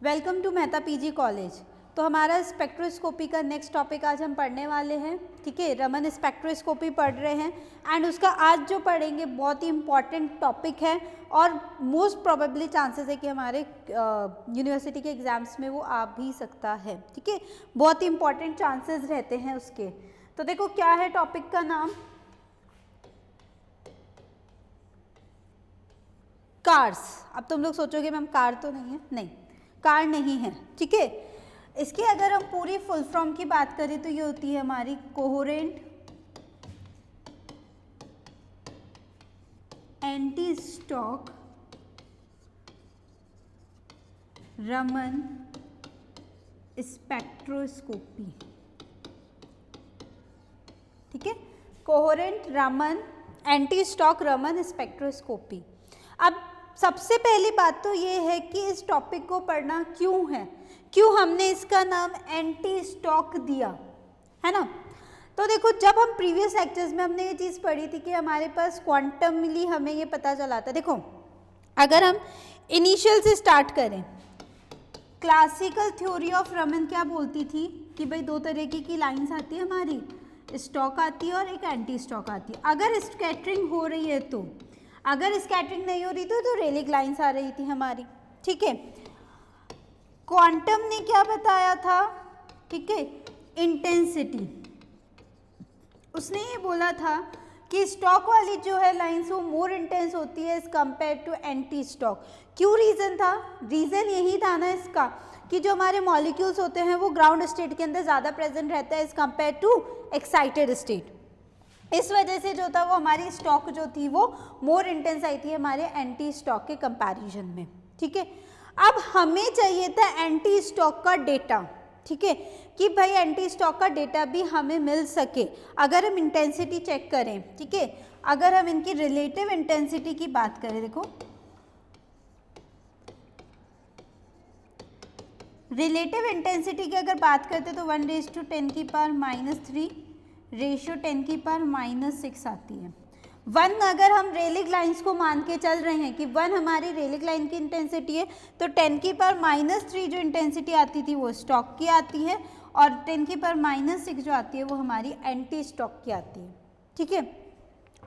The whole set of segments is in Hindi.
Welcome to Mehta PG college. तो हमारा स्पेक्ट्रोस्कोपी का नेक्स्ट टॉपिक आज हम पढ़ने वाले हैं, ठीक है। रमन स्पेक्ट्रोस्कोपी पढ़ रहे हैं एंड उसका आज जो पढ़ेंगे बहुत ही इंपॉर्टेंट टॉपिक है और मोस्ट प्रोबेबली चांसेस है कि हमारे यूनिवर्सिटी के एग्जाम्स में वो आ भी सकता है, ठीक है। बहुत ही इंपॉर्टेंट चांसेस रहते हैं उसके। तो देखो क्या है टॉपिक का नाम, कार्स। अब तुम लोग सोचोगे मैम कार तो नहीं है, नहीं कार नहीं है, ठीक है। इसकी अगर हम पूरी फुल फॉर्म की बात करें तो ये होती है हमारी coherent anti stock Raman spectroscopy, ठीक है। Coherent Raman anti stock Raman spectroscopy. अब सबसे पहली बात तो ये है कि इस टॉपिक को पढ़ना क्यों है, क्यों हमने इसका नाम एंटी स्टॉक दिया है ना। तो देखो जब हम प्रीवियस लेक्चर्स में हमने ये चीज़ पढ़ी थी कि हमारे पास क्वांटमली हमें ये पता चला था। देखो अगर हम इनिशियल से स्टार्ट करें, क्लासिकल थ्योरी ऑफ रमन क्या बोलती थी कि भाई दो तरीके की लाइंस आती है हमारी, स्टॉक आती है और एक एंटी स्टॉक आती है। अगर स्कैटरिंग हो रही है तो, अगर स्कैटरिंग नहीं हो रही तो रेलिक लाइंस आ रही थी हमारी, ठीक है। क्वांटम ने क्या बताया था, ठीक है, इंटेंसिटी। उसने ये बोला था कि स्टॉक वाली जो है लाइंस वो मोर इंटेंस होती है as compare to anti Stokes. क्यों रीज़न था, रीज़न यही था ना इसका कि जो हमारे मॉलिक्यूल्स होते हैं वो ग्राउंड स्टेट के अंदर ज़्यादा प्रेजेंट रहता है as compare to excited state. इस वजह से जो था वो हमारी स्टॉक जो थी वो मोर इंटेंस आई थी हमारे एंटी स्टॉक के कंपैरिजन में, ठीक है। अब हमें चाहिए था एंटी स्टॉक का डेटा, ठीक है, कि भाई एंटी स्टॉक का डेटा भी हमें मिल सके। अगर हम इंटेंसिटी चेक करें, ठीक है, अगर हम इनकी रिलेटिव इंटेंसिटी की बात करें, देखो रिलेटिव इंटेंसिटी की अगर बात करते तो 1⁻⁻³ रेशियो 10⁻⁻6 आती है। 1 अगर हम रेलिक लाइंस को मान के चल रहे हैं कि 1 हमारी रेलिक लाइन की इंटेंसिटी है तो 10⁻³ जो इंटेंसिटी आती थी वो स्टॉक की आती है और 10⁻6 जो आती है वो हमारी एंटी स्टॉक की आती है, ठीक है।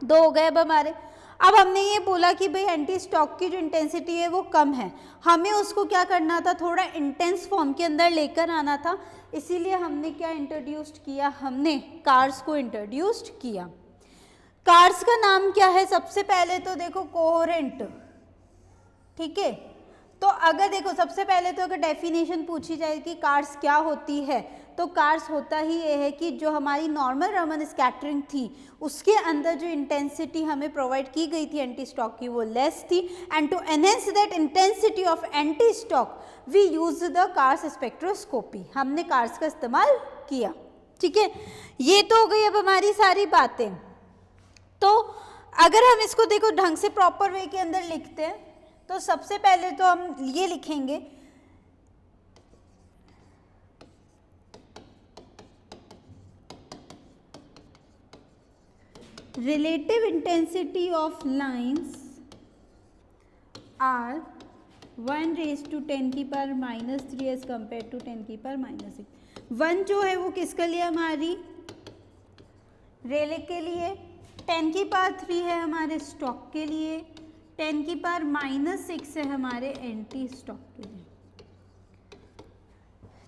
दो हो गए अब हमारे। अब हमने ये बोला कि भाई एंटी स्टॉक की जो इंटेंसिटी है वो कम है, हमें उसको क्या करना था, थोड़ा इंटेंस फॉर्म के अंदर लेकर आना था। इसीलिए हमने क्या इंट्रोड्यूस्ड किया, हमने कार्स को इंट्रोड्यूस्ड किया। कार्स का नाम क्या है, सबसे पहले तो देखो कोहेरेंट, ठीक है। तो अगर देखो सबसे पहले तो अगर डेफिनेशन पूछी जाए कि कार्स क्या होती है तो कार्स होता ही ये है कि जो हमारी नॉर्मल रमन स्कैटरिंग थी उसके अंदर जो इंटेंसिटी हमें प्रोवाइड की गई थी एंटी स्टॉक की वो लेस थी and to enhance that intensity of anti Stokes we use the CARS spectroscopy. हमने कार्स का इस्तेमाल किया, ठीक है। ये तो हो गई अब हमारी सारी बातें। तो अगर हम इसको देखो ढंग से प्रॉपर वे के अंदर लिखते हैं तो सबसे पहले तो हम ये लिखेंगे relative intensity of lines are 1⁻⁻³ as compared to 10⁻⁻6। 1 जो है वो किसके लिए, हमारी रेलिक के लिए, 10⁻³ है हमारे स्टॉक के लिए, 10⁻6 है हमारे एंटी स्टॉक के लिए,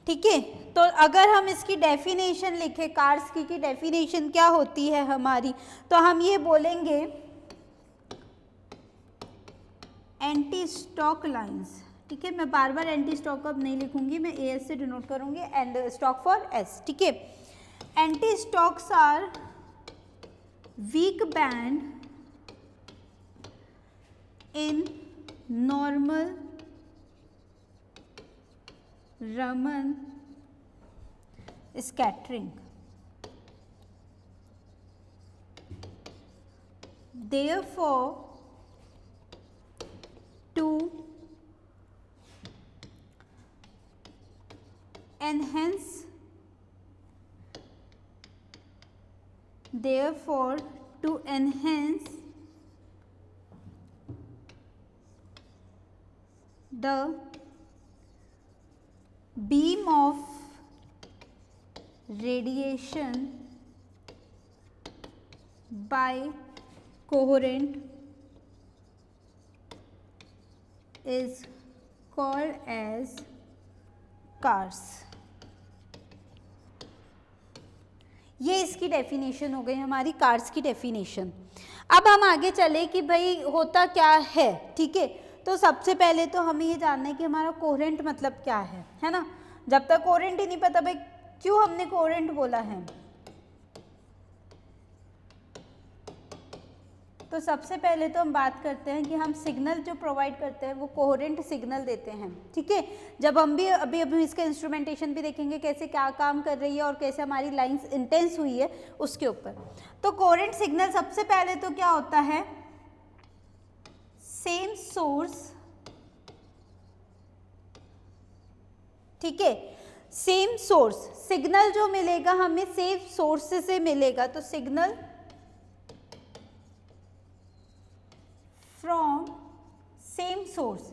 ठीक है। तो अगर हम इसकी डेफिनेशन लिखें, कार्स की डेफिनेशन क्या होती है हमारी, तो हम ये बोलेंगे एंटी स्टॉक लाइंस, ठीक है। मैं बार बार एंटी स्टॉक अब नहीं लिखूंगी, मैं एस से डिनोट करूंगी एंड स्टॉक फॉर एस, ठीक है। Anti Stokes are weak band in normal Raman scattering. Therefore, to enhance the beam of radiation by coherent is called as cars. ये इसकी डेफिनेशन हो गई हमारी कार्स की डेफिनेशन। अब हम आगे चले कि भाई होता क्या है, ठीक है। तो सबसे पहले तो हमें ये जानना है कि हमारा कोहेरेंट मतलब क्या है ना। जब तक कोहेरेंट ही नहीं पता भाई क्यों हमने कोहेरेंट बोला है, तो सबसे पहले तो हम बात करते हैं कि हम सिग्नल जो प्रोवाइड करते हैं वो कोहेरेंट सिग्नल देते हैं, ठीक है। जब हम भी अभी इसका इंस्ट्रूमेंटेशन भी देखेंगे कैसे क्या काम कर रही है और कैसे हमारी लाइंस इंटेंस हुई है उसके ऊपर। तो कोहेरेंट सिग्नल सबसे पहले तो क्या होता है, सेम सोर्स, ठीक है, सेम सोर्स। सिग्नल जो मिलेगा हमें सेम सोर्स से मिलेगा, तो signal from same source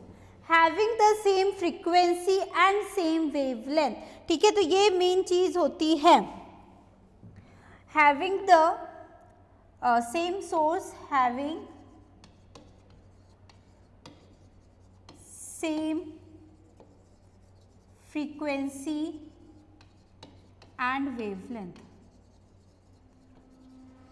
having the same frequency and same wavelength, ठीक है। तो ये मेन चीज होती है, having the same source having same frequency and wavelength।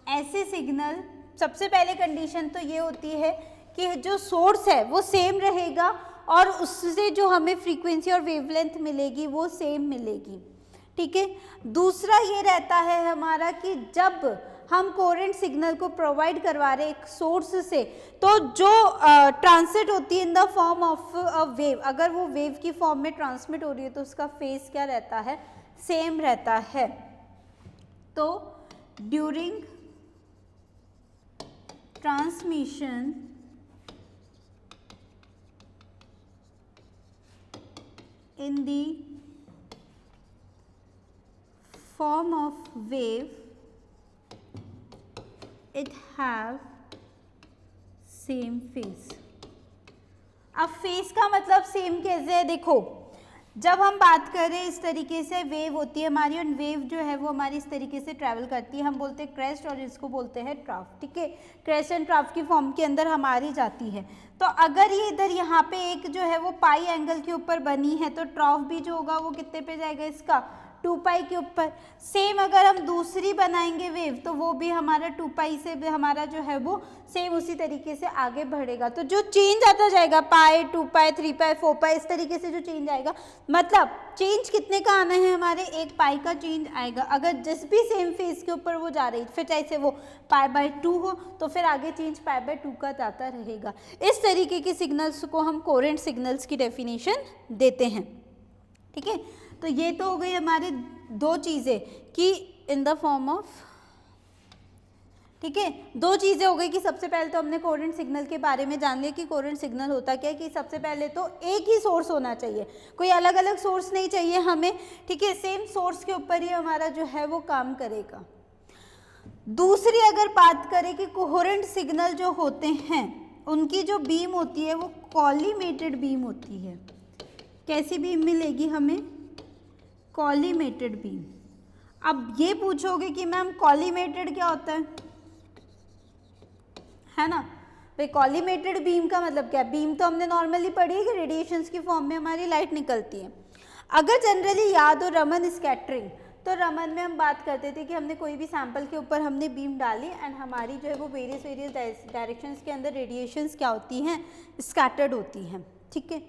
ऐसे सिग्नल सबसे पहले कंडीशन तो ये होती है कि जो सोर्स है वो सेम रहेगा और उससे जो हमें फ्रीक्वेंसी और वेवलेंथ मिलेगी वो सेम मिलेगी, ठीक है। दूसरा ये रहता है हमारा कि जब हम कोहेरेंट सिग्नल को प्रोवाइड करवा रहे एक सोर्स से, तो जो ट्रांसमिट होती है in the form of a wave, अगर वो वेव की फॉर्म में ट्रांसमिट हो रही है तो उसका फेज क्या रहता है, सेम रहता है। तो during transmission in the form of wave it have same phase। अब फेज का मतलब सेम कैसे है, देखो जब हम बात करें इस तरीके से वेव होती है हमारी और वेव जो है वो हमारी इस तरीके से ट्रैवल करती है, हम बोलते हैं क्रेस्ट और इसको बोलते हैं ट्राफ, ठीक है। क्रेस्ट एंड ट्राफ की फॉर्म के अंदर हमारी जाती है। तो अगर ये इधर यहाँ पे एक जो है वो पाई एंगल के ऊपर बनी है तो ट्राफ भी जो होगा वो कितने पे जाएगा, इसका 2 पाई के ऊपर। सेम अगर हम दूसरी बनाएंगे वेव तो वो भी हमारा 2 पाई से हमारा जो है वो सेम उसी तरीके से आगे बढ़ेगा। तो जो चेंज आता जाएगा पाई, 2 पाई, 3 पाई, 4 पाई, इस तरीके से जो चेंज आएगा, मतलब चेंज कितने का आना है, हमारे 1 पाई का चेंज आएगा। अगर जिस भी सेम फेज के ऊपर वो जा रही फिर चाहे से वो π/2 हो तो फिर आगे चेंज π/2 का जाता रहेगा। इस तरीके के सिग्नल्स को हम कोहेरेंट सिग्नल्स की डेफिनेशन देते हैं, ठीक है। तो ये तो हो गई हमारे दो चीज़ें कि इन द फॉर्म ऑफ, ठीक है, दो चीज़ें हो गई कि सबसे पहले तो हमने कोहेरेंट सिग्नल के बारे में जान लिया कि कोहेरेंट सिग्नल होता क्या है, कि सबसे पहले तो एक ही सोर्स होना चाहिए, कोई अलग अलग सोर्स नहीं चाहिए हमें, ठीक है। सेम सोर्स के ऊपर ही हमारा जो है वो काम करेगा। दूसरी अगर बात करें कि कोहेरेंट सिग्नल जो होते हैं उनकी जो बीम होती है वो कॉलीमेटेड बीम होती है। कैसी बीम मिलेगी हमें, कॉलीमेटेड बीम। अब ये पूछोगे कि मैम कॉलीमेटेड क्या होता है ना भाई, कॉलीमेटेड बीम का मतलब क्या, बीम तो हमने नॉर्मली पढ़ी है कि रेडिएशंस की फॉर्म में हमारी लाइट निकलती है। अगर जनरली याद हो रमन स्कैटरिंग, तो रमन में हम बात करते थे कि हमने कोई भी सैंपल के ऊपर हमने बीम डाली एंड हमारी जो है वो वेरियस डायरेक्शंस के अंदर रेडिएशंस क्या होती हैं, स्कैटर्ड होती हैं, ठीक है।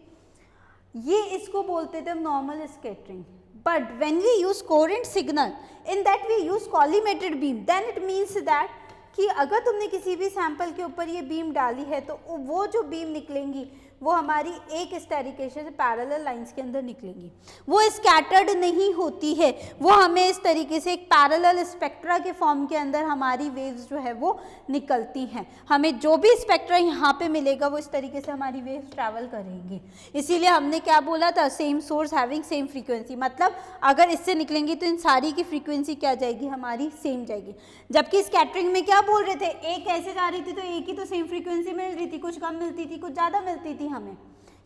ये इसको बोलते थे हम normal scattering. But when we use coherent signal, in that we use collimated beam, then it means that कि अगर तुमने किसी भी सैंपल के ऊपर ये बीम डाली है तो वो जो बीम निकलेंगी वो हमारी एक इस तरीके से पैरेलल लाइंस के अंदर निकलेंगी, वो स्कैटर्ड नहीं होती है, वो हमें इस तरीके से एक पैरेलल स्पेक्ट्रा के फॉर्म के अंदर हमारी वेव्स जो है वो निकलती हैं। हमें जो भी स्पेक्ट्रा यहाँ पे मिलेगा वो इस तरीके से हमारी वेव्स ट्रैवल करेंगी। इसीलिए हमने क्या बोला था, same source having same frequency, मतलब अगर इससे निकलेंगी तो इन सारी की फ्रीक्वेंसी क्या जाएगी, हमारी सेम जाएगी। जबकि स्कैटरिंग में क्या बोल रहे थे, एक ऐसे जा रही थी तो एक ही तो सेम फ्रीक्वेंसी मिल रही थी, कुछ कम मिलती थी कुछ ज़्यादा मिलती थी हमें,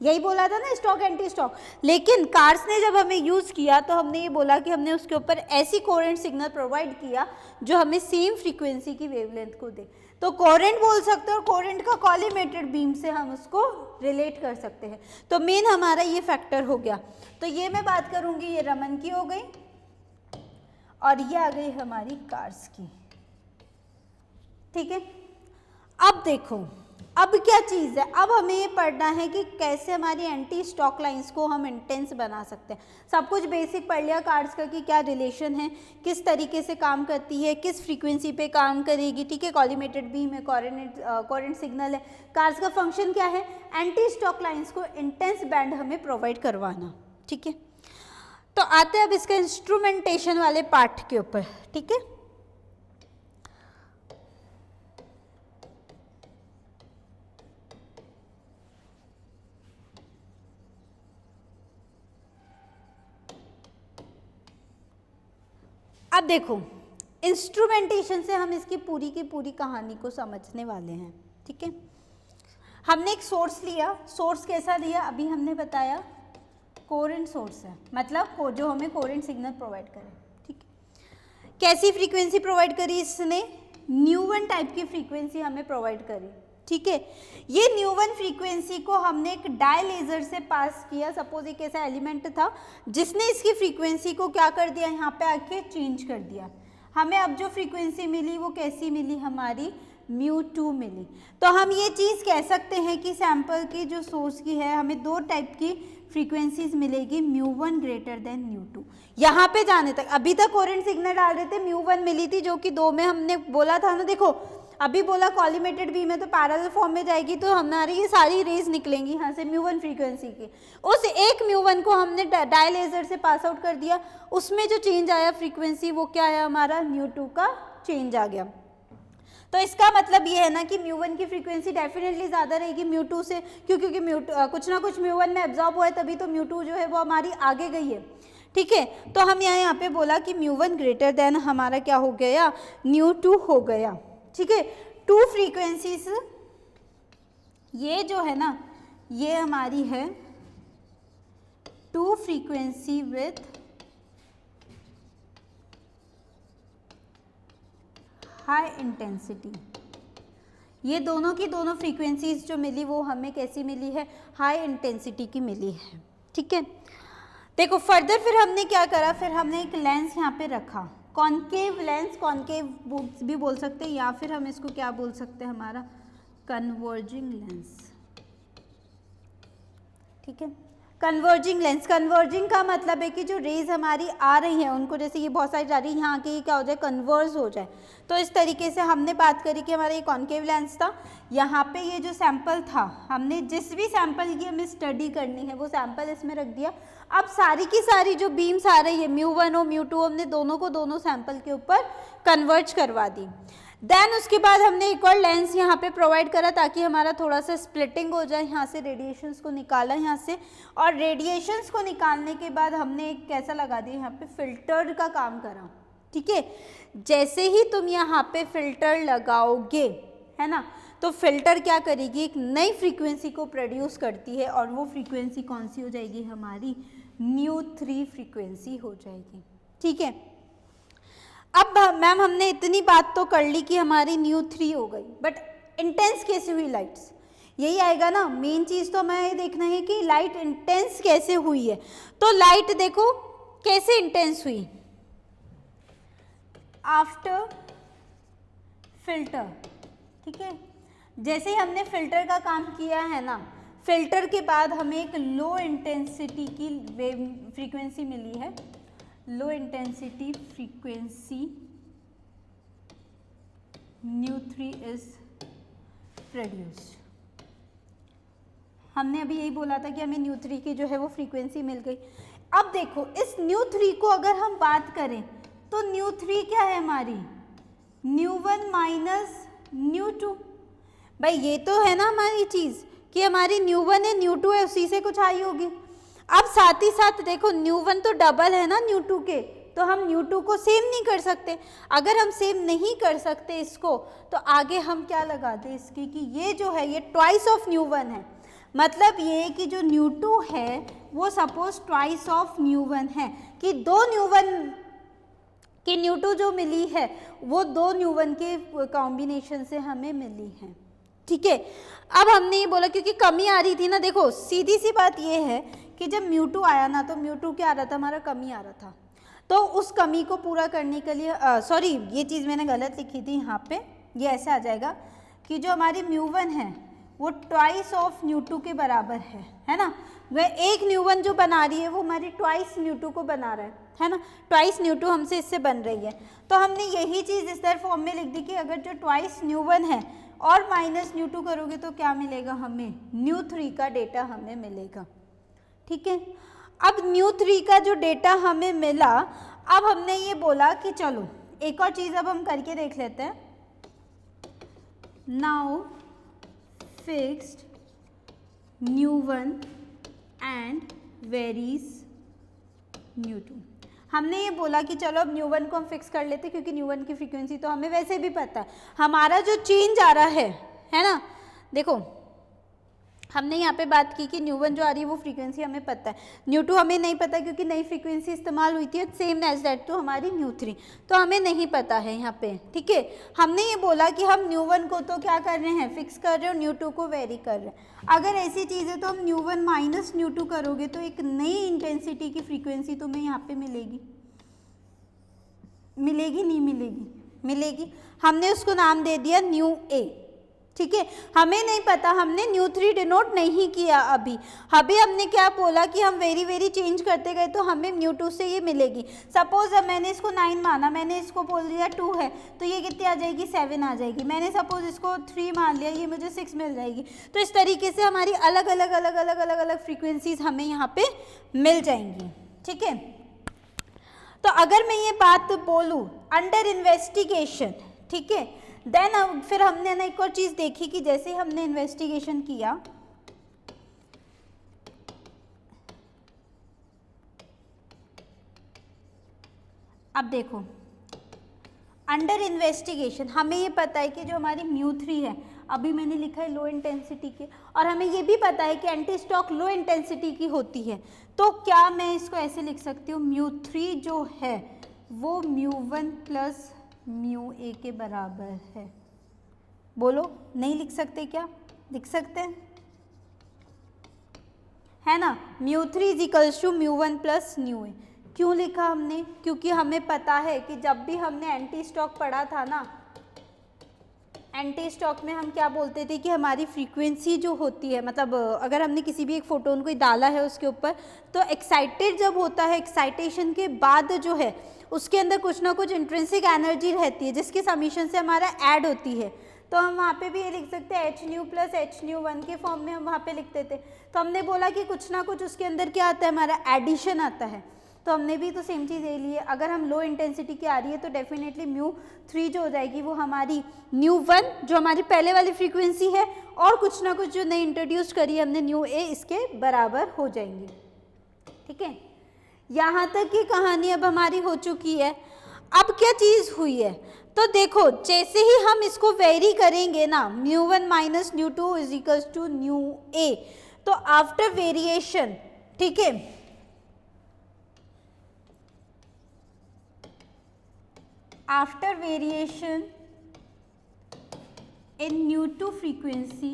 यही बोला था ना, स्टॉक एंटी स्टॉक। लेकिन कार्स ने जब हमें यूज़ किया तो हमने ये बोला कि हमने उसके ऊपर ऐसी कोहेरेंट सिग्नल प्रोवाइड किया जो हमें सेम फ्रीक्वेंसी की वेवलेंथ को दे। तो कोहेरेंट बोल सकते हैं और कोहेरेंट का कॉलीमेटेड बीम से हम उसको रिलेट कर सकते हैं। तो मेन हमारा ये फैक्टर हो गया। तो ये मैं बात करूँगी, ये रमन की हो गई और ये आ गई हमारी कार्स की। ठीक है, अब देखो अब क्या चीज़ है, अब हमें ये पढ़ना है कि कैसे हमारी एंटी स्टॉक लाइंस को हम इंटेंस बना सकते हैं। सब कुछ बेसिक पढ़ लिया कार्स का कि क्या रिलेशन है, किस तरीके से काम करती है, किस फ्रीक्वेंसी पे काम करेगी। ठीक है, कॉलीमेटेड बीम है, कोहेरेंट सिग्नल है। कार्स का फंक्शन क्या है, एंटी स्टॉक लाइंस को इंटेंस बैंड हमें प्रोवाइड करवाना। ठीक है, तो आते हैं अब इसका इंस्ट्रूमेंटेशन वाले पार्ट के ऊपर। ठीक है, अब देखो इंस्ट्रूमेंटेशन से हम इसकी पूरी की पूरी कहानी को समझने वाले हैं। ठीक है, हमने एक सोर्स लिया, सोर्स कैसा लिया अभी हमने बताया, कोहेरेंट सोर्स है, मतलब जो हमें कोहेरेंट सिग्नल प्रोवाइड करे। ठीक है, कैसी फ्रीक्वेंसी प्रोवाइड करी इसने, न्यू1 टाइप की फ्रीक्वेंसी हमें प्रोवाइड करी। ठीक है, ये न्यू1 फ्रीक्वेंसी को हमने एक डाई लेजर से पास किया। सपोज एक ऐसा एलिमेंट था जिसने इसकी फ्रीक्वेंसी को क्या कर दिया, यहाँ पे आके चेंज कर दिया। हमें अब जो फ्रीक्वेंसी मिली वो कैसी मिली, हमारी μ2 मिली। तो हम ये चीज़ कह सकते हैं कि सैंपल की जो सोर्स की है हमें दो टाइप की फ्रीक्वेंसीज मिलेगी, μ1 ग्रेटर देन μ2। यहाँ पे जाने तक अभी तक कोहेरेंट सिग्नल डाल रहे थे, μ1 मिली थी जो कि 2 में हमने बोला था ना। देखो अभी बोला कॉलीमेटेड बीम है तो पैरेलल फॉर्म में जाएगी, तो हमारी ये सारी रेज निकलेंगी यहाँ से μ1 फ्रीक्वेंसी की। उस एक μ1 को हमने डाई लेजर से पास आउट कर दिया, उसमें जो चेंज आया फ्रीक्वेंसी वो क्या है, हमारा μ2 का चेंज आ गया। तो इसका मतलब ये है ना कि μ1 की फ्रीक्वेंसी डेफिनेटली ज़्यादा रहेगी μ2 से, क्योंकि कुछ ना कुछ μ1 में एब्जॉर्ब हुआ है, तभी तो μ2 जो है वो हमारी आगे गई है। ठीक है, तो हम यहाँ पे बोला कि μ1 ग्रेटर देन हमारा क्या हो गया, μ2 हो गया। ठीक है, टू फ्रीक्वेंसीज ये जो है ना ये हमारी है two frequency with high intensity. ये दोनों की दोनों फ्रीक्वेंसीज जो मिली वो हमें कैसी मिली है, हाई इंटेंसिटी की मिली है। ठीक है, देखो फर्दर फिर हमने क्या करा, फिर हमने एक लेंस यहाँ पे रखा, कॉन्केव लेंस, कॉन्केव भी बोल सकते हैं या फिर हम इसको क्या बोल सकते हैं, हमारा कन्वर्जिंग लेंस। ठीक है, कन्वर्जिंग लेंस, कन्वर्जिंग का मतलब है कि जो रेज हमारी आ रही है उनको, जैसे ये बहुत सारी जा रही है यहाँ के, क्या हो जाए, कन्वर्ज हो जाए। तो इस तरीके से हमने बात करी कि हमारा ये कॉन्केव लेंस था, यहाँ पे ये जो सैंपल था हमने जिस भी सैंपल की हमें स्टडी करनी है वो सैंपल इसमें रख दिया। अब सारी की सारी जो बीम्स आ रही है μ1 और μ2 हमने दोनों को दोनों सैंपल के ऊपर कन्वर्ज करवा दी। देन उसके बाद हमने एक और लेंस यहाँ पे प्रोवाइड करा ताकि हमारा थोड़ा सा स्प्लिटिंग हो जाए, यहाँ से रेडिएशंस को निकाला यहाँ से, और रेडिएशंस को निकालने के बाद हमने एक कैसा लगा दिया, यहाँ पे फिल्टर का काम करा। ठीक है, जैसे ही तुम यहाँ पे फिल्टर लगाओगे है ना, तो फिल्टर क्या करेगी, एक नई फ्रीक्वेंसी को प्रोड्यूस करती है और वो फ्रीक्वेंसी कौन सी हो जाएगी, हमारी μ3 फ्रीक्वेंसी हो जाएगी। ठीक है, अब मैम हमने इतनी बात तो कर ली कि हमारी μ3 हो गई, बट इंटेंस कैसे हुई लाइट्स, यही आएगा ना मेन चीज़। तो हमें ये देखना है कि लाइट इंटेंस कैसे हुई है। तो लाइट देखो कैसे इंटेंस हुई, आफ्टर फिल्टर। ठीक है, जैसे ही हमने फिल्टर का काम किया है ना, फिल्टर के बाद हमें एक लो इंटेंसिटी की वेव फ्रीक्वेंसी मिली है, low intensity frequency μ3 is produced. हमने अभी यही बोला था कि हमें μ3 की जो है वो फ्रीक्वेंसी मिल गई। अब देखो इस μ3 को अगर हम बात करें तो μ3 क्या है हमारी, μ1 माइनस μ2। भाई ये तो है ना हमारी चीज़ कि हमारी μ1 है μ2 है, उसी से कुछ आई होगी। अब साथ ही साथ देखो μ1 तो डबल है ना μ2 के, तो हम μ2 को सेम नहीं कर सकते। अगर हम सेम नहीं कर सकते इसको, तो आगे हम क्या लगा दें इसकी कि ये जो है ये ट्वाइस ऑफ μ1 है। मतलब ये कि जो न्यू2 है वो सपोज ट्वाइस ऑफ न्यू1 है, कि दो न्यू1 कि न्यू2 जो मिली है वो दो न्यू1 के कॉम्बिनेशन से हमें मिली है। ठीक है, अब हमने ये बोला क्योंकि कमी आ रही थी ना, देखो सीधी सी बात ये है कि जब µ2 आया ना तो µ2 क्या आ रहा था, हमारा कमी आ रहा था। तो उस कमी को पूरा करने के लिए सॉरी ये चीज़ मैंने गलत लिखी थी यहाँ पे, ये ऐसे आ जाएगा कि जो हमारी µ1 है वो ट्वाइस ऑफ µ2 के बराबर है ना। वह एक µ1 जो बना रही है वो हमारी ट्वाइस µ2 को बना रहा है ना, ट्वाइस µ2 हमसे इससे बन रही है। तो हमने यही चीज़ इस तरह फॉर्म में लिख दी कि अगर जो ट्वाइस µ1 है और माइनस µ2 करोगे तो क्या मिलेगा हमें, µ3 का डेटा हमें मिलेगा। ठीक है, अब µ3 का जो डेटा हमें मिला, अब हमने ये बोला कि चलो एक और चीज़ अब हम करके देख लेते हैं। Now fixed µ1 and varies µ2। हमने ये बोला कि चलो अब µ1 को हम फिक्स कर लेते क्योंकि µ1 की फ्रीक्वेंसी तो हमें वैसे भी पता है। हमारा जो चेंज आ रहा है ना, देखो हमने यहाँ पे बात की कि µ1 जो आ रही है वो फ्रीक्वेंसी हमें पता है, µ2 हमें नहीं पता क्योंकि नई फ्रीक्वेंसी इस्तेमाल हुई थी, सेम एज दैट तो हमारी µ3 तो हमें नहीं पता है यहाँ पे। ठीक है, हमने ये बोला कि हम µ1 को तो क्या कर रहे हैं, फिक्स कर रहे हैं और µ2 को वेरी कर रहे हैं। अगर ऐसी चीज़ है तो हम µ1 माइनस µ2 करोगे तो एक नई इंटेंसिटी की फ्रीक्वेंसी तुम्हें यहाँ पे मिलेगी, मिलेगी नहीं मिलेगी, मिलेगी। हमने उसको नाम दे दिया µA। ठीक है, हमें नहीं पता, हमने µ3 डिनोट नहीं किया अभी हमने क्या बोला कि हम वेरी वेरी चेंज करते गए तो हमें µ2 से ये मिलेगी। सपोज अब मैंने इसको 9 माना, मैंने इसको बोल दिया 2 है तो ये कितनी आ जाएगी, 7 आ जाएगी। मैंने सपोज इसको 3 मान लिया, ये मुझे 6 मिल जाएगी। तो इस तरीके से हमारी अलग अलग अलग अलग अलग अलग फ्रीक्वेंसीज हमें यहाँ पे मिल जाएंगी। ठीक है, तो अगर मैं ये बात बोलूँ अंडर इन्वेस्टिगेशन, ठीक है, देन फिर हमने ना एक और चीज़ देखी कि जैसे हमने इन्वेस्टिगेशन किया, अब देखो अंडर इन्वेस्टिगेशन हमें ये पता है कि जो हमारी µ3 है, अभी मैंने लिखा है लो इंटेंसिटी के, और हमें ये भी पता है कि एंटी स्टॉक लो इंटेंसिटी की होती है। तो क्या मैं इसको ऐसे लिख सकती हूँ, µ3 जो है वो µ1 प्लस µA के बराबर है। बोलो नहीं लिख सकते क्या, लिख सकते हैं, है ना। µ3 is equals to µ1 plus µA। क्यों लिखा हमने, क्योंकि हमें पता है कि जब भी हमने एंटी स्टॉक पढ़ा था ना, एंटी स्टॉक में हम क्या बोलते थे कि हमारी फ्रीक्वेंसी जो होती है, मतलब अगर हमने किसी भी एक फोटोन को डाला है उसके ऊपर, तो एक्साइटेड जब होता है, एक्साइटेशन के बाद जो है उसके अंदर कुछ ना कुछ इंट्रिंसिक एनर्जी रहती है जिसके समीशन से हमारा ऐड होती है। तो हम वहाँ पे भी ये लिख सकते हैं hν प्लस hν1 के फॉर्म में हम वहाँ पे लिखते थे। तो हमने बोला कि कुछ ना कुछ उसके अंदर क्या आता है, हमारा एडिशन आता है। तो हमने भी तो सेम चीज़ ले ली है। अगर हम लो इंटेंसिटी की आ रही है तो डेफिनेटली µ3 जो हो जाएगी वो हमारी µ1 जो हमारी पहले वाली फ्रीक्वेंसी है और कुछ ना कुछ जो नई इंट्रोड्यूस करी हमने µA, इसके बराबर हो जाएंगे। ठीक है, यहाँ तक की कहानी अब हमारी हो चुकी है। अब क्या चीज़ हुई है, तो देखो जैसे ही हम इसको वेरी करेंगे ना, µ1 minus µ2 is equals to µA, तो आफ्टर वेरिएशन, ठीक है, आफ्टर वेरिएशन इन µ2 फ्रीक्वेंसी,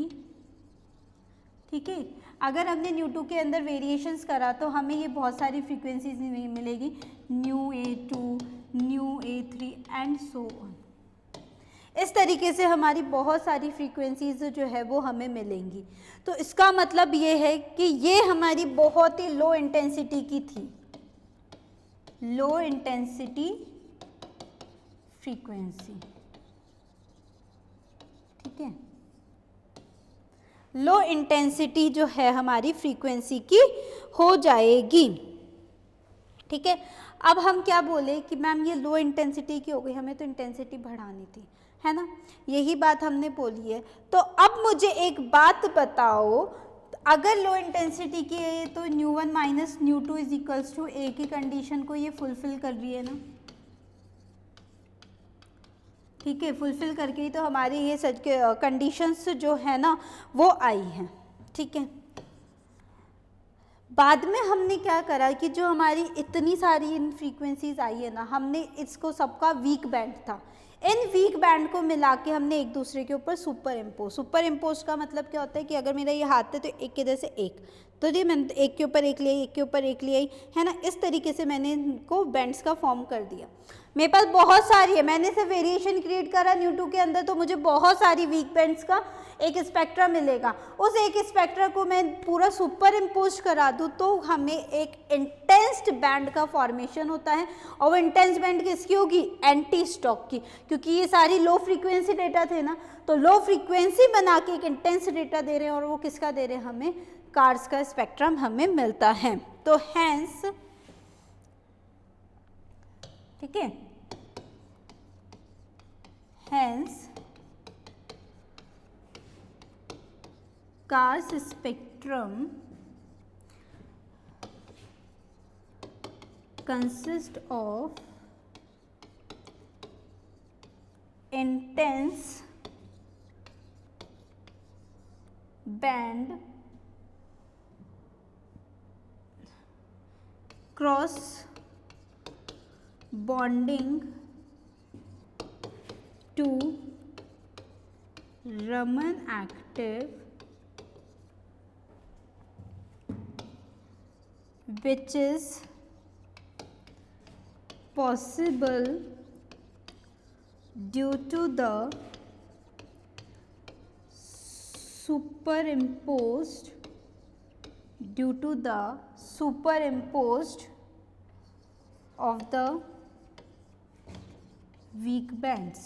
ठीक है, अगर हमने µ2 के अंदर वेरिएशंस करा तो हमें ये बहुत सारी फ्रीक्वेंसीज मिलेगी, µA2, µA3 and so on. इस तरीके से हमारी बहुत सारी फ्रीक्वेंसीज जो है वो हमें मिलेंगी। तो इसका मतलब ये है कि ये हमारी बहुत ही लो इंटेंसिटी की थी, लो इंटेंसिटी फ्रीक्वेंसी। ठीक है, लो इंटेंसिटी जो है हमारी फ्रीक्वेंसी की हो जाएगी। ठीक है, अब हम क्या बोले कि मैम ये लो इंटेंसिटी की हो गई, हमें तो इंटेंसिटी बढ़ानी थी, है ना, यही बात हमने बोली है। तो अब मुझे एक बात बताओ, अगर लो इंटेंसिटी की है तो µ1 minus µ2 is equals to A की कंडीशन को ये फुलफिल कर रही है ना। ठीक है, फुलफिल करके ही तो हमारी ये सच के कंडीशंस जो है ना वो आई हैं। ठीक है, बाद में हमने क्या करा कि जो हमारी इतनी सारी इन फ्रीक्वेंसीज आई है ना, हमने इसको सबका वीक बैंड था, इन वीक बैंड को मिला के हमने एक दूसरे के ऊपर सुपर इम्पोज का मतलब क्या होता है कि अगर मेरा ये हाथ है तो एक के जैसे एक, तो ये मैंने एक के ऊपर एक लिया, एक के ऊपर एक लिया है ना, इस तरीके से मैंने इनको बैंड्स का फॉर्म कर दिया। मेरे पास बहुत सारी है, मैंने सिर्फ वेरिएशन क्रिएट करा न्यू2 के अंदर, तो मुझे बहुत सारी वीक बैंड्स का एक स्पेक्ट्रा मिलेगा। उस एक स्पेक्ट्रा को मैं पूरा सुपर इम्पोज करा दूँ तो हमें एक इंटेंस्ड बैंड का फॉर्मेशन होता है, और वो इंटेंस बैंड किसकी होगी, एंटी स्टॉक की, क्योंकि ये सारी लो फ्रीक्वेंसी डेटा थे ना, तो लो फ्रीक्वेंसी बना के एक इंटेंस डेटा दे रहे हैं, और वो किसका दे रहे हैं, हमें कार्स का स्पेक्ट्रम हमें मिलता है। तो हैंस, ठीक है, hence CARS spectrum consist of intense band cross bonding to Raman active which is possible due to the superimposed of the weak bands।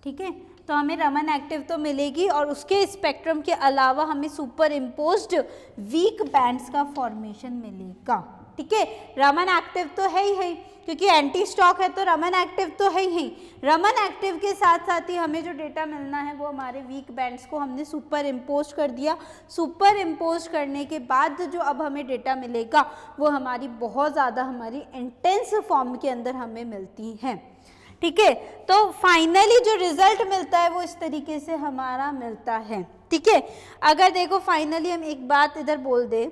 ठीक है, तो हमें रमन एक्टिव तो मिलेगी और उसके स्पेक्ट्रम के अलावा हमें सुपर इम्पोज्ड वीक बैंड्स का फॉर्मेशन मिलेगा। ठीक है, रमन एक्टिव तो है ही है, क्योंकि एंटी स्टॉक है तो रमन एक्टिव तो है ही। रमन एक्टिव के साथ साथ ही हमें जो डेटा मिलना है वो हमारे वीक बैंड्स को हमने सुपर इम्पोज कर दिया। सुपर इम्पोज करने के बाद जो अब हमें डेटा मिलेगा वो हमारी बहुत ज़्यादा हमारी इंटेंस फॉर्म के अंदर हमें मिलती है। ठीक है, तो फाइनली जो रिजल्ट मिलता है वो इस तरीके से हमारा मिलता है। ठीक है, अगर देखो फाइनली हम एक बात इधर बोल दे,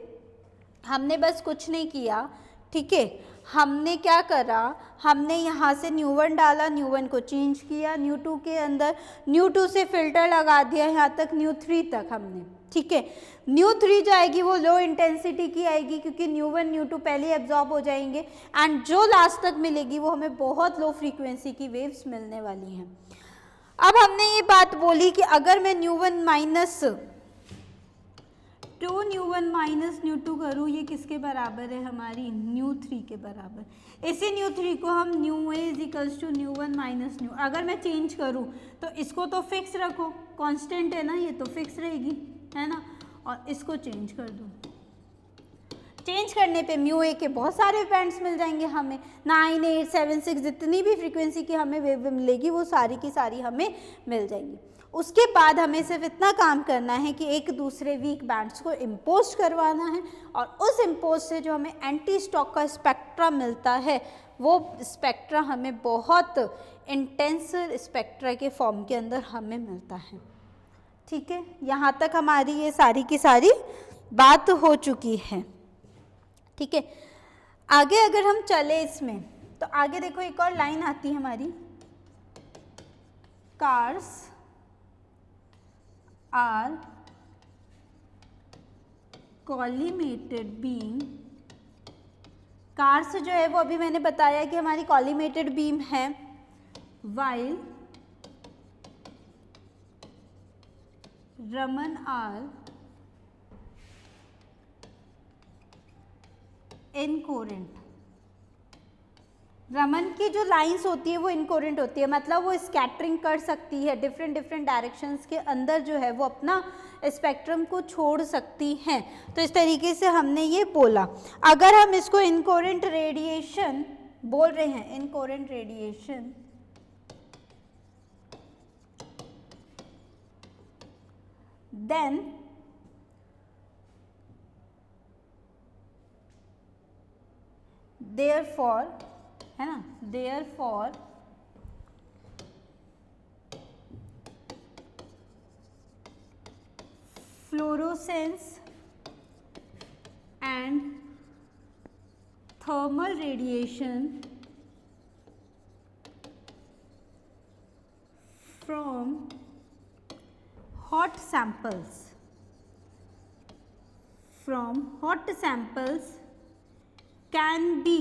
हमने बस कुछ नहीं किया। ठीक है, हमने क्या करा, हमने यहाँ से न्यू1 डाला, न्यू1 को चेंज किया न्यू2 के अंदर, न्यू2 से फिल्टर लगा दिया यहाँ तक न्यू3 तक हमने। ठीक है, न्यू3 जो आएगी वो लो इंटेंसिटी की आएगी, क्योंकि न्यू1 न्यू2 पहले एब्जॉर्ब हो जाएंगे, एंड जो लास्ट तक मिलेगी वो हमें बहुत लो फ्रीक्वेंसी की वेव्स मिलने वाली हैं। अब हमने ये बात बोली कि अगर मैं न्यू1 माइनस न्यू2 करूँ, ये किसके बराबर है, हमारी न्यू3 के बराबर। इसी न्यू3 को हम nu a is equals to न्यू1 माइनस न्यू, अगर मैं चेंज करूँ तो इसको तो फिक्स रखो, कांस्टेंट है ना, ये तो फिक्स रहेगी, है ना, और इसको चेंज कर दो। चेंज करने पे म्यू ए के बहुत सारे बैंड्स मिल जाएंगे हमें, 9, 8, 7, 6 जितनी भी फ्रीक्वेंसी की हमें वेव मिलेगी वो सारी की सारी हमें मिल जाएंगी। उसके बाद हमें सिर्फ इतना काम करना है कि एक दूसरे वीक बैंड्स को इम्पोज करवाना है, और उस इम्पोज से जो हमें एंटी स्टॉक का स्पेक्ट्रा मिलता है वो स्पेक्ट्रा हमें बहुत इंटेंस स्पेक्ट्रा के फॉर्म के अंदर हमें मिलता है। ठीक है, यहाँ तक हमारी ये सारी की सारी बात हो चुकी है। ठीक है, आगे अगर हम चले इसमें तो आगे देखो एक और लाइन आती है हमारी, कार्स आर कॉलिमेटेड बीम। कार्स जो है वो अभी मैंने बताया कि हमारी कॉलिमेटेड बीम है, वाइल रमन आर इनकोरेंट। रमन की जो लाइंस होती है वो इनकोरेंट होती है, मतलब वो स्कैटरिंग कर सकती है डिफरेंट डायरेक्शंस के अंदर, जो है वो अपना स्पेक्ट्रम को छोड़ सकती हैं। तो इस तरीके से हमने ये बोला। अगर हम इसको इनकोरेंट रेडिएशन बोल रहे हैं, इनकोरेंट रेडिएशन, देन therefore, है ना, therefore fluorescence and thermal radiation from hot samples can be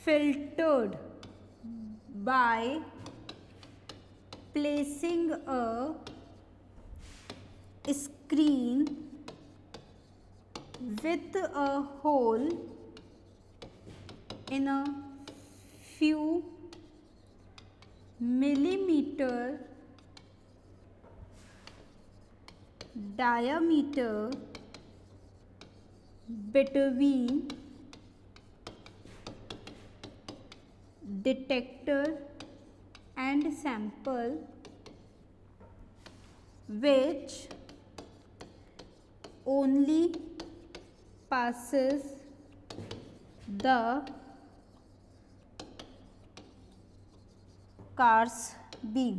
filtered by placing a screen with a hole in a few millimeter diameter between detector and sample, which only passes the Car's beam,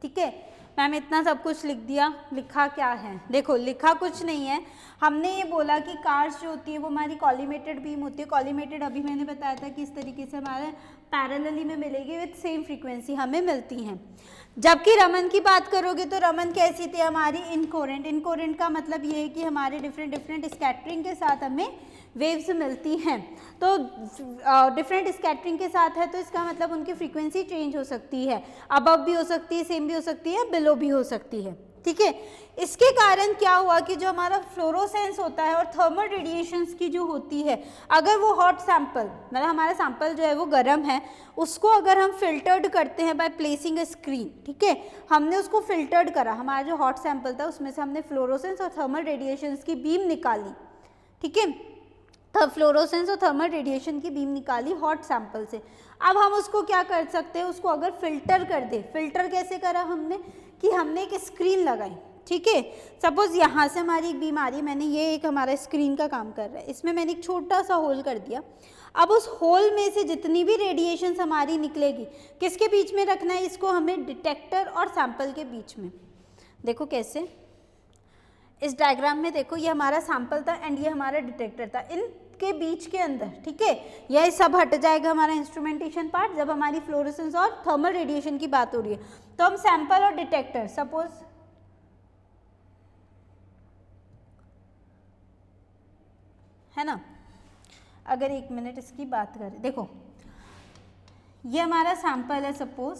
ठीक है मैम, इतना सब कुछ लिख दिया। लिखा क्या है? देखो लिखा कुछ नहीं है, हमने ये बोला कि कार्स जो होती है वो हमारी कॉलीमेटेड बीम होती है। कॉलीमेटेड अभी मैंने बताया था कि इस तरीके से हमारे पैरेलली में मिलेगी, विथ सेम फ्रीक्वेंसी हमें मिलती हैं। जबकि रमन की बात करोगे तो रमन कैसी थी हमारी? इनकोरेंट। इनकोरेंट का मतलब ये है कि हमारे डिफरेंट स्कैटरिंग के साथ हमें वेव्स मिलती हैं। तो डिफरेंट स्कैटरिंग के साथ है तो इसका मतलब उनकी फ्रीक्वेंसी चेंज हो सकती है, अबव भी हो सकती है, सेम भी हो सकती है, बिलो भी हो सकती है, ठीक है। इसके कारण क्या हुआ कि जो हमारा फ्लोरोसेंस होता है और थर्मल रेडिएशंस की जो होती है, अगर वो हॉट सैंपल मतलब हमारा सैंपल जो है वो गर्म है, उसको अगर हम फिल्टर्ड करते हैं बाय प्लेसिंग अ स्क्रीन, ठीक है, हमने उसको फिल्टर्ड करा, हमारा जो हॉट सैंपल था उसमें से हमने फ्लोरोसेंस और थर्मल रेडिएशंस की बीम निकाली, ठीक है, तब फ्लोरोसेंस और थर्मल रेडिएशन की बीम निकाली हॉट सैंपल से। अब हम उसको क्या कर सकते हैं? उसको अगर फिल्टर कर दे। फिल्टर कैसे करा हमने? कि हमने एक स्क्रीन लगाई, ठीक है। सपोज यहाँ से हमारी एक बीम आ रही है, मैंने ये एक हमारा स्क्रीन का काम कर रहा है, इसमें मैंने एक छोटा सा होल कर दिया। अब उस होल में से जितनी भी रेडिएशंस हमारी निकलेगी, किसके बीच में रखना है इसको? हमें डिटेक्टर और सैंपल के बीच में। देखो कैसे, इस डायग्राम में देखो, ये हमारा सैंपल था एंड ये हमारा डिटेक्टर था, इनके बीच के अंदर, ठीक है। यह सब हट जाएगा हमारा इंस्ट्रूमेंटेशन पार्ट जब हमारी फ्लोरेसेंस और थर्मल रेडिएशन की बात हो रही है। तो हम सैंपल और डिटेक्टर, सपोज है ना, अगर एक मिनट इसकी बात करें, देखो ये हमारा सैंपल है सपोज,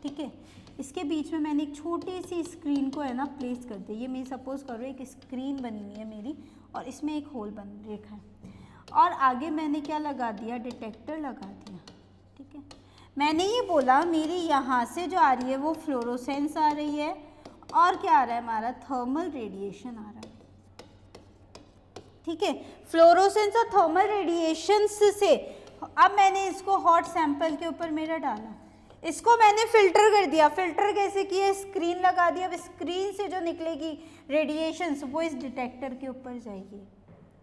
ठीक है, इसके बीच में मैंने एक छोटी सी स्क्रीन को है ना प्लेस कर दी। ये मैं सपोज करो एक स्क्रीन बनी हुई है मेरी और इसमें एक होल बन रखा है और आगे मैंने क्या लगा दिया? डिटेक्टर लगा दिया, ठीक है। मैंने ये बोला मेरी यहाँ से जो आ रही है वो फ्लोरोसेंस आ रही है और क्या आ रहा है? हमारा थर्मल रेडिएशन आ रहा है, ठीक है। फ्लोरोसेंस और थर्मल रेडिएशंस से अब मैंने इसको हॉट सैंपल के ऊपर मेरा डाला, इसको मैंने फिल्टर कर दिया। फिल्टर कैसे किया? स्क्रीन लगा दिया। अब स्क्रीन से जो निकलेगी रेडिएशंस वो इस डिटेक्टर के ऊपर जाएगी,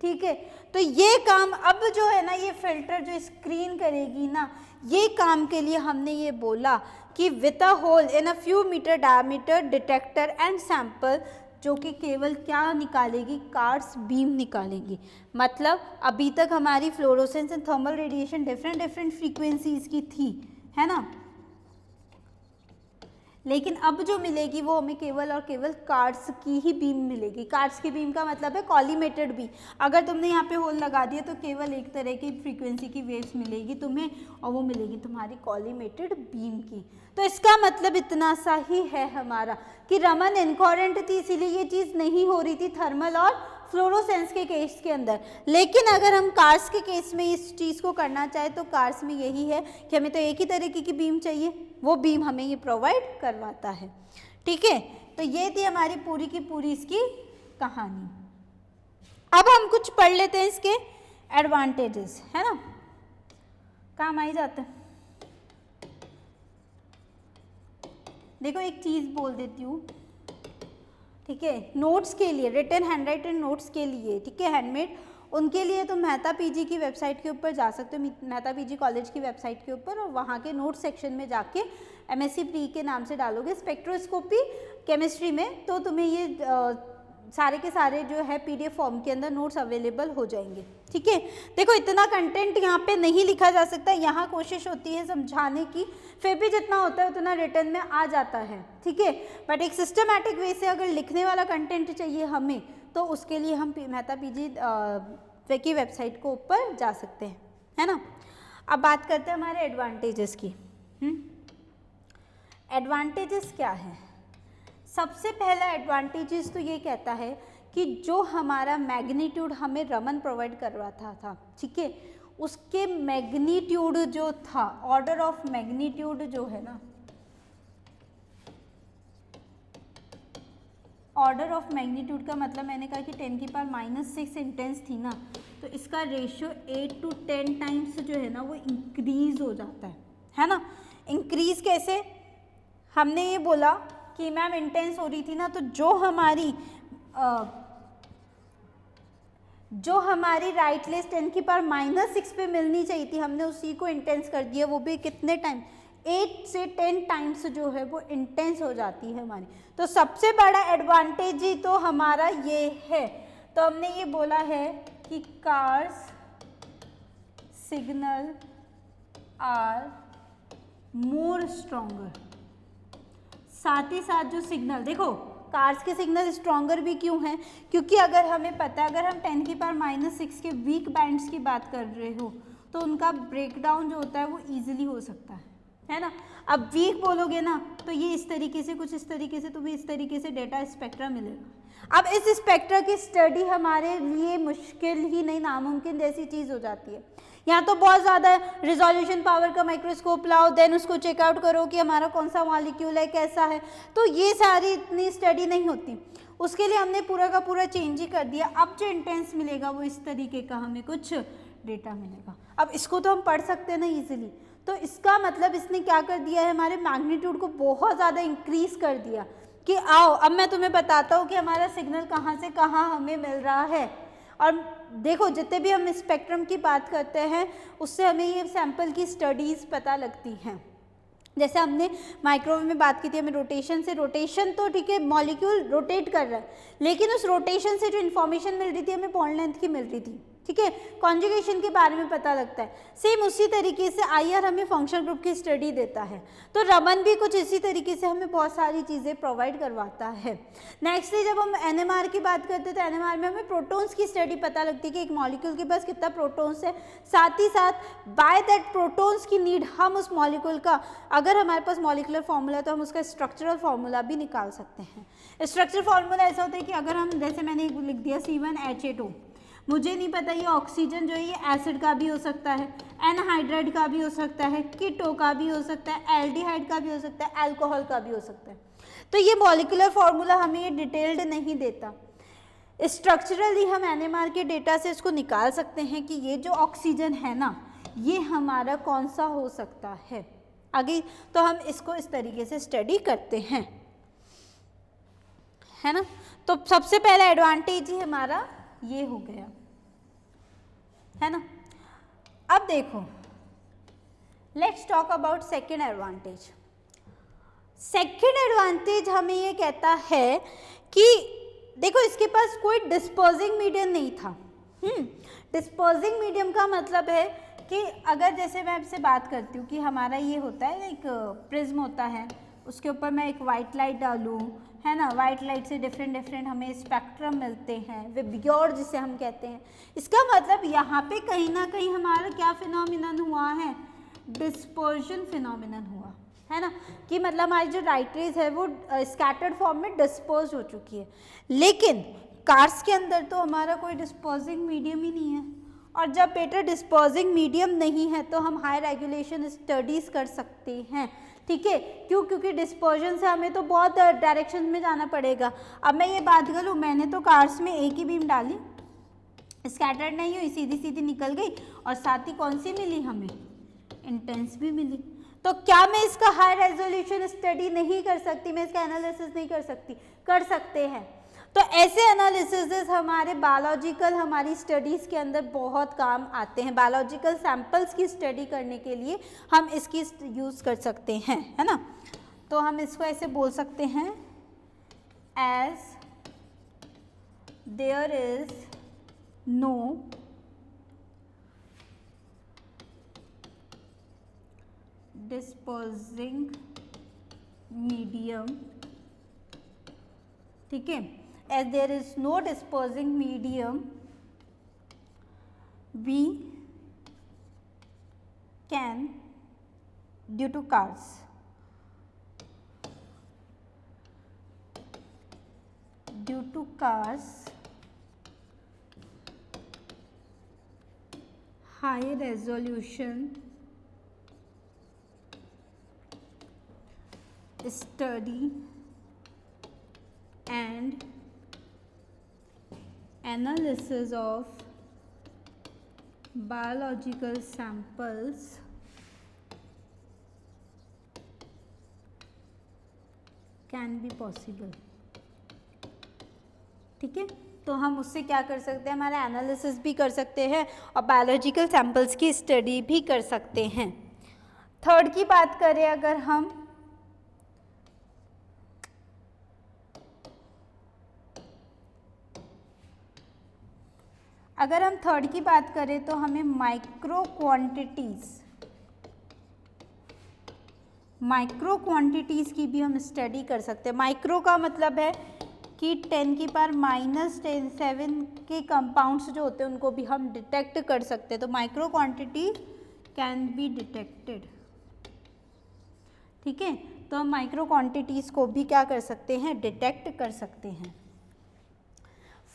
ठीक है। तो ये काम अब जो है ना, ये फिल्टर जो स्क्रीन करेगी ना, ये काम के लिए हमने ये बोला कि with a hole in a few meter diameter detector and sample, जो कि केवल क्या निकालेगी? कार्स बीम निकालेंगी। मतलब अभी तक हमारी fluorescence and thermal radiation different frequencies की थी, है ना, लेकिन अब जो मिलेगी वो हमें केवल और केवल कार्ड्स की ही बीम मिलेगी। कार्ड्स की बीम का मतलब है कॉलीमेटेड बीम। अगर तुमने यहाँ पे होल लगा दिया तो केवल एक तरह की फ्रीक्वेंसी की वेव्स मिलेगी तुम्हें और वो मिलेगी तुम्हारी कॉलीमेटेड बीम की। तो इसका मतलब इतना सा ही है हमारा कि रमन इनकोरेंट थी, इसीलिए ये चीज़ नहीं हो रही थी थर्मल और फ्लोरोसेंस के केस के अंदर। लेकिन अगर हम कार्स के केस में इस चीज़ को करना चाहें तो कार्स में यही है कि हमें तो एक ही तरीके की बीम चाहिए, वो बीम हमें ये प्रोवाइड करवाता है, ठीक है। तो ये थी हमारी पूरी की पूरी इसकी कहानी। अब हम कुछ पढ़ लेते हैं इसके एडवांटेजेस, है ना, काम आ ही जाते हैं। देखो एक चीज़ बोल देती हूँ, ठीक है, नोट्स के लिए, रिटन हैंडराइटन नोट्स के लिए, ठीक है, हैंडमेड, उनके लिए तो मेहता पीजी की वेबसाइट के ऊपर जा सकते हो, मेहता पीजी कॉलेज की वेबसाइट के ऊपर, और वहाँ के नोट सेक्शन में जाके MSc प्री के नाम से डालोगे स्पेक्ट्रोस्कोपी केमिस्ट्री में, तो तुम्हें ये सारे के सारे जो है PDF फॉर्म के अंदर नोट्स अवेलेबल हो जाएंगे। ठीक है, देखो इतना कंटेंट यहाँ पे नहीं लिखा जा सकता, यहाँ कोशिश होती है समझाने की, फिर भी जितना होता है उतना रिटर्न में आ जाता है। ठीक है, बट एक सिस्टमैटिक वे से अगर लिखने वाला कंटेंट चाहिए हमें, तो उसके लिए हम मेहता PG की वेबसाइट को ऊपर जा सकते हैं, है ना। अब बात करते हैं हमारे एडवांटेजेस की। एडवांटेजेस क्या है? सबसे पहला एडवांटेजेस तो ये कहता है कि जो हमारा मैग्नीट्यूड हमें रमन प्रोवाइड करवाता था, ठीक है, उसके मैग्नीट्यूड जो था, ऑर्डर ऑफ मैग्नीट्यूड जो है ना, ऑर्डर ऑफ मैग्नीट्यूड का मतलब मैंने कहा कि 10 की पावर -6 इंटेंस थी ना, तो इसका रेशियो 8 to 10 टाइम्स जो है ना वो इंक्रीज हो जाता है ना। इंक्रीज कैसे? हमने ये बोला कि मैम इंटेंस हो रही थी ना, तो जो हमारी राइट लेस 10 की पावर -6 पे मिलनी चाहिए थी, हमने उसी को इंटेंस कर दिया, वो भी कितने टाइम? 8 से 10 टाइम्स जो है वो इंटेंस हो जाती है हमारी। तो सबसे बड़ा एडवांटेज ही तो हमारा ये है। तो हमने ये बोला है कि CARS signal are more stronger. साथ ही साथ जो सिग्नल, देखो कार्स के सिग्नल स्ट्रॉन्गर भी क्यों हैं? क्योंकि अगर हमें पता है, अगर हम 10 की पावर -6 के वीक बैंड्स की बात कर रहे हो, तो उनका ब्रेकडाउन जो होता है वो ईजिली हो सकता है ना। अब वीक बोलोगे ना, तो ये इस तरीके से, कुछ इस तरीके से, तुम्हें इस तरीके से डेटा स्पेक्ट्रा मिलेगा। अब इस स्पेक्ट्रा की स्टडी हमारे लिए मुश्किल ही नहीं, नामुमकिन जैसी चीज़ हो जाती है। यहाँ तो बहुत ज़्यादा रिजोल्यूशन पावर का माइक्रोस्कोप लाओ, देन उसको चेकआउट करो कि हमारा कौन सा मॉलिक्यूल है, कैसा है, तो ये सारी इतनी स्टडी नहीं होती। उसके लिए हमने पूरा का पूरा चेंज ही कर दिया। अब जो इंटेंस मिलेगा वो इस तरीके का हमें कुछ डेटा मिलेगा। अब इसको तो हम पढ़ सकते हैं ना ईजिली, तो इसका मतलब इसने क्या कर दिया है, हमारे मैग्नीट्यूड को बहुत ज़्यादा इंक्रीज कर दिया कि आओ अब मैं तुम्हें बताता हूँ कि हमारा सिग्नल कहाँ से कहाँ हमें मिल रहा है। और देखो जितने भी हम स्पेक्ट्रम की बात करते हैं उससे हमें ये सैंपल की स्टडीज़ पता लगती हैं। जैसे हमने माइक्रोवेव में बात की थी, हमें रोटेशन से, रोटेशन तो ठीक है मॉलिक्यूल रोटेट कर रहा है, लेकिन उस रोटेशन से जो इन्फॉर्मेशन मिल रही थी हमें बॉन्ड लेंथ की मिल रही थी, ठीक है, कॉन्जुगेशन के बारे में पता लगता है। सेम उसी तरीके से IR हमें फंक्शनल ग्रुप की स्टडी देता है, तो रमन भी कुछ इसी तरीके से हमें बहुत सारी चीज़ें प्रोवाइड करवाता है। नेक्स्टली जब हम NMR की बात करते हैं तो NMR में हमें प्रोटॉन्स की स्टडी पता लगती है कि एक मॉलिक्यूल के पास कितना प्रोटॉन्स है, साथ ही साथ बाय दैट प्रोटॉन्स की नीड हम उस मॉलिक्यूल का, अगर हमारे पास मॉलिक्यूलर फार्मूला है तो हम उसका स्ट्रक्चरल फार्मूला भी निकाल सकते हैं। स्ट्रक्चरल फार्मूला ऐसा होता है कि अगर हम, जैसे मैंने लिख दिया C1H8O, मुझे नहीं पता ये ऑक्सीजन जो है ये एसिड का भी हो सकता है, एनहाइड्राइड का भी हो सकता है, कीटो का भी हो सकता है, एल्डिहाइड का भी हो सकता है, अल्कोहल का भी हो सकता है। तो ये मॉलिक्यूलर फार्मूला हमें ये डिटेल्ड नहीं देता, स्ट्रक्चरली हम NMR के डेटा से इसको निकाल सकते हैं कि ये जो ऑक्सीजन है ना ये हमारा कौन सा हो सकता है आगे। तो हम इसको इस तरीके से स्टडी करते हैं, है ना। तो सबसे पहला एडवांटेज ही हमारा ये हो गया, है ना। अब देखो let's talk about second advantage. Second advantage हमें ये कहता है कि देखो इसके पास कोई डिस्पोजिंग मीडियम नहीं था। डिस्पोजिंग मीडियम का मतलब है कि अगर जैसे मैं आपसे बात करती हूँ कि हमारा ये होता है एक प्रिज्म होता है, उसके ऊपर मैं एक वाइट लाइट डालूँ, है ना, वाइट लाइट से डिफरेंट हमें स्पेक्ट्रम मिलते हैं, विबग्योर जिसे हम कहते हैं। इसका मतलब यहाँ पे कहीं ना कहीं हमारा क्या फिनोमिनन हुआ है, डिस्पर्जन फिनोमिनन हुआ है ना, कि मतलब हमारी जो लाइट रेज है वो स्कैटर्ड फॉर्म में डिस्पर्ज हो चुकी है। लेकिन कार्स के अंदर तो हमारा कोई डिस्पोजिंग मीडियम ही नहीं है, और जब बेटा डिस्पोजिंग मीडियम नहीं है तो हम हाई रेगुलेशन स्टडीज़ कर सकते हैं, ठीक है। क्यों? क्योंकि डिस्पर्जन से हमें तो बहुत डायरेक्शन में जाना पड़ेगा। अब मैं ये बात करूँ, मैंने तो कार्स में एक ही बीम डाली, स्कैटर्ड नहीं हुई, सीधी सीधी निकल गई, और साथ ही कौन सी मिली हमें, इंटेंस भी मिली। तो क्या मैं इसका हाई रेजोल्यूशन स्टडी नहीं कर सकती, मैं इसका एनालिसिस नहीं कर सकती? कर सकते हैं। तो ऐसे एनालिसिस हमारे बायोलॉजिकल हमारी स्टडीज़ के अंदर बहुत काम आते हैं। बायोलॉजिकल सैंपल्स की स्टडी करने के लिए हम इसकी यूज़ कर सकते हैं, है ना। तो हम इसको ऐसे बोल सकते हैं, as there is no dispersing medium, ठीक है, as there is no dispersing medium, we can, due to cars, high resolution study and analysis of biological samples can be possible, ठीक है। तो हम उससे क्या कर सकते हैं, हमारा एनालिसिस भी कर सकते हैं और बायोलॉजिकल सैंपल्स की स्टडी भी कर सकते हैं। थर्ड की बात करें अगर हम, थर्ड की बात करें तो हमें माइक्रो क्वांटिटीज़ की भी हम स्टडी कर सकते हैं। माइक्रो का मतलब है कि 10⁻⁻7 के कंपाउंड्स जो होते हैं उनको भी हम डिटेक्ट कर सकते हैं। तो micro quantity can be detected, ठीक है। तो हम माइक्रो क्वांटिटीज़ को भी क्या कर सकते हैं, डिटेक्ट कर सकते हैं।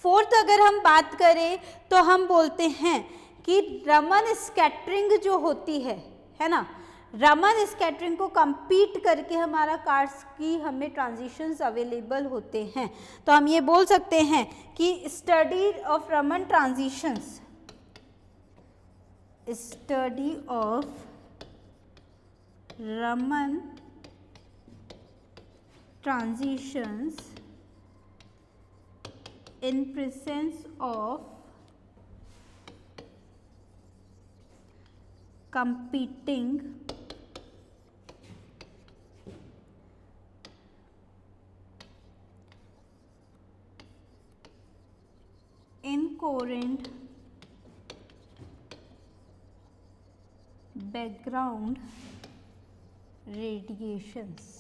फोर्थ अगर हम बात करें तो हम बोलते हैं कि रमन स्कैटरिंग जो होती है ना, रमन स्कैटरिंग को कंपीट करके हमारा कार्स की हमें ट्रांजिशंस अवेलेबल होते हैं। तो हम ये बोल सकते हैं कि study of Raman transitions, study of Raman transitions in presence of competing incoherent background radiations।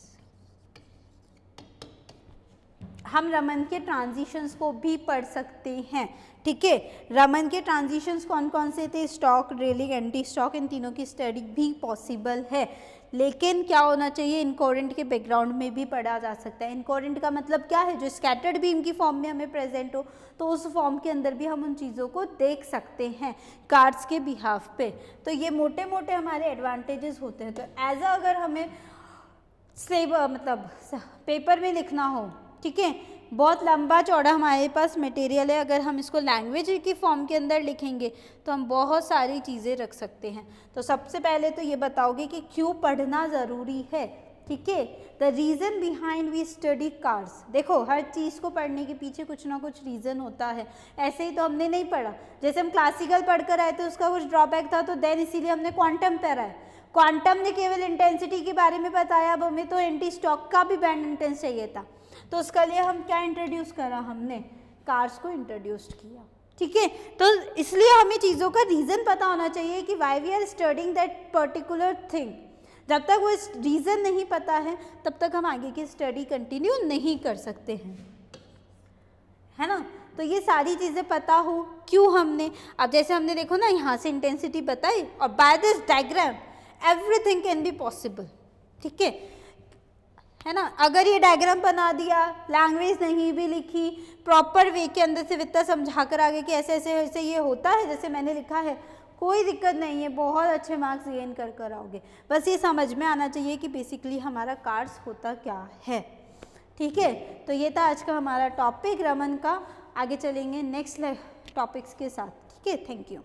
हम रमन के ट्रांजिशंस को भी पढ़ सकते हैं, ठीक है। रमन के ट्रांजिशंस कौन कौन से थे, स्टॉक, रेलिंग, एंटी स्टॉक, इन तीनों की स्टडी भी पॉसिबल है। लेकिन क्या होना चाहिए, इनकोरेंट के बैकग्राउंड में भी पढ़ा जा सकता है। इनकोरेंट का मतलब क्या है, जो स्कैटर्ड बीम की फॉर्म में हमें प्रेजेंट हो, तो उस फॉर्म के अंदर भी हम उन चीज़ों को देख सकते हैं कार्ड्स के बिहाफ पे। तो ये मोटे मोटे हमारे एडवांटेजेस होते हैं। तो एज अगर हमें मतलब पेपर में लिखना हो, ठीक है, बहुत लंबा चौड़ा हमारे पास मटेरियल है, अगर हम इसको लैंग्वेज की फॉर्म के अंदर लिखेंगे तो हम बहुत सारी चीज़ें रख सकते हैं। तो सबसे पहले तो ये बताओगे कि क्यों पढ़ना ज़रूरी है, ठीक है। The reason behind we study CARS, देखो हर चीज़ को पढ़ने के पीछे कुछ ना कुछ रीज़न होता है। ऐसे ही तो हमने नहीं पढ़ा, जैसे हम क्लासिकल पढ़कर आए तो उसका कुछ ड्रॉबैक था, तो देन इसीलिए हमने क्वांटम पढ़ा है। क्वांटम ने केवल इंटेंसिटी के बारे में बताया, अब हमें तो एंटी स्टॉक का भी बैंड इंटेंस चाहिए था, तो उसके लिए हम क्या इंट्रोड्यूस करा, हमने कार्स को इंट्रोड्यूस किया, ठीक है। तो इसलिए हमें चीज़ों का रीज़न पता होना चाहिए कि why we are studying that particular thing. जब तक वो रीज़न नहीं पता है तब तक हम आगे की स्टडी कंटिन्यू नहीं कर सकते हैं, है ना। तो ये सारी चीज़ें पता हो क्यों हमने, अब जैसे हमने देखो ना यहाँ से इंटेंसिटी बताई और by this diagram everything can be possible, ठीक है ना। अगर ये डायग्राम बना दिया, लैंग्वेज नहीं भी लिखी, प्रॉपर वे के अंदर से वित्ता समझा कर आगे कि ऐसे ऐसे ऐसे ये होता है जैसे मैंने लिखा है, कोई दिक्कत नहीं है, बहुत अच्छे मार्क्स गेन कर आओगे। बस ये समझ में आना चाहिए कि बेसिकली हमारा कार्स होता क्या है, ठीक है। तो ये था आज का हमारा टॉपिक रमन का। आगे चलेंगे नेक्स्ट टॉपिक्स के साथ, ठीक है। Thank you.